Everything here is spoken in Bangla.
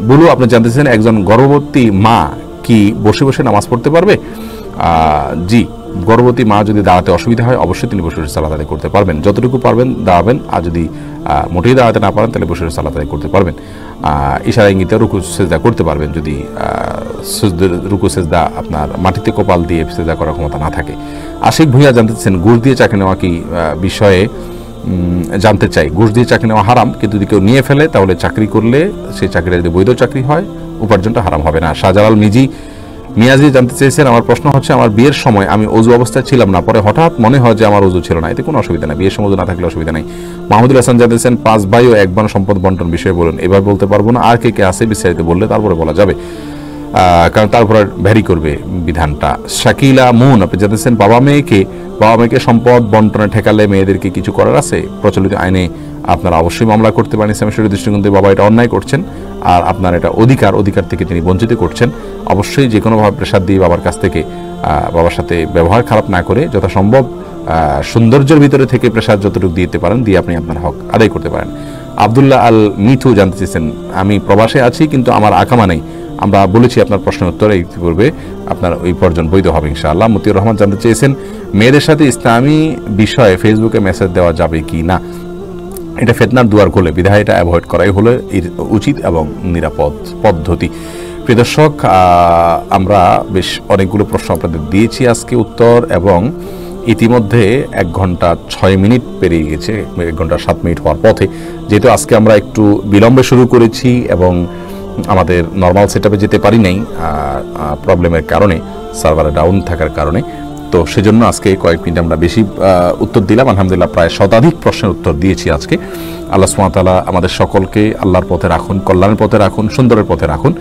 বুলু আপনি জানতেছেন একজন গর্ভবতী মা কি বসে বসে নামাজ পড়তে পারবে? জি, গর্ভবতী মা যদি দাঁড়াতে অসুবিধা হয় অবশ্যই তিনি বসে বসে সালাত আদায় করতে পারবেন, যতটুকু পারবেন দাঁড়াবেন, আর যদি মোটেই দাঁড়াতে না পারেন তাহলে বসে বসে সালাত আদায় করতে পারবেন। ইশারা ইঙ্গিতে রুকু সেজদা করতে পারবেন যদি রুকু সেজদা আপনার মাটিতে কপাল দিয়ে সেজদা করার ক্ষমতা না থাকে। আশিক ভূঁইয়া জানতেছেন ঘুষ দিয়ে চাকরি নেওয়া কি বিষয়ে জানতে চাই। ঘুষ দিয়ে চাকরি নেওয়া হারাম, কিন্তু যদি কেউ নিয়ে ফেলে তাহলে চাকরি করলে সেই চাকরিটা যদি বৈধ চাকরি হয় উপার্জনটা হারাম হবে না। শাহজালাল মিয়াজি জানতে চেয়েছেন আমার প্রশ্ন হচ্ছে আমার বিয়ের সময় আমি অজু অবস্থায় ছিলাম না, পরে হঠাৎ মনে হয় যে আমার অজু ছিল না, এতে কোনো অসুবিধা নেই, বিয়ের সময় অজু না থাকলে অসুবিধা নেই। মাহমুদুল হাসান জানতেছেন 5 ভাই ও 1 বোন সম্পদ বন্টন বিষয়ে বলুন। এবার বলতে পারবো না, আর কে কে আছে বিস্তারিত বললে তারপরে বলা যাবে, কারণ তারপরে ভ্যারি করবে বিধানটা। শাকিলা মুন আপনি জানতেছেন বাবা মেয়েকে সম্পদ বন্টনে ঠেকালে মেয়েদেরকে কিছু করার আছে? প্রচলিত আইনে আপনারা অবশ্যই মামলা করতে পারেন। ইসলামের দৃষ্টিকোণ থেকে বাবা এটা অন্যায় করছেন আর আপনার এটা অধিকার থেকে তিনি বঞ্চিত করছেন। অবশ্যই যে কোনোভাবে প্রেসার দিয়ে বাবার কাছ থেকে বাবার সাথে ব্যবহার খারাপ না করে যথাসম্ভব সৌন্দর্যের ভিতরে থেকে প্রেসার যতটুকু দিতে পারেন দিয়ে আপনি আপনার হক আদায় করতে পারেন। আব্দুল্লাহ আল মিঠু জানতে চেয়েছেন আমি প্রবাসে আছি কিন্তু আমার আকামা নেই। আমরা বলেছি আপনার প্রশ্নের উত্তরে ইতিপূর্বে আপনার ওই পর্যন্ত বৈধ হবে ইনশাআল্লাহ। মতিউর রহমান জানতে চেয়েছেন মেয়েদের সাথে ইসলামী বিষয়ে ফেসবুকে মেসেজ দেওয়া যাবে কি না? এটা ফিতনার দুয়ার খোলে, বিধায় এটা অ্যাভয়েড করাই হলো উচিত এবং নিরাপদ পদ্ধতি। প্রিয় দর্শক, আমরা বেশ অনেকগুলো প্রশ্ন আপনাদের দিয়েছি আজকে উত্তর, এবং ইতিমধ্যে 1 ঘন্টা 6 মিনিট পেরিয়ে গেছে, 1 ঘন্টা 7 মিনিট হওয়ার পথে। যেহেতু আজকে আমরা একটু বিলম্বে শুরু করেছি এবং আমাদের নর্মাল সেটআপে যেতে পারি নাই প্রবলেমের কারণে, সার্ভারে ডাউন থাকার কারণে, তো সেজন্য আজকে কয়েক মিনিট আমরা বেশি উত্তর দিলাম। আলহামদুলিল্লাহ প্রায় শতাধিক প্রশ্নের উত্তর দিয়েছি আজকে। আল্লাহ সুবহানাহু ওয়া তাআলা আমাদের সকলকে আল্লাহর পথে রাখুন, কল্যাণের পথে রাখুন, সুন্দরের পথে রাখুন।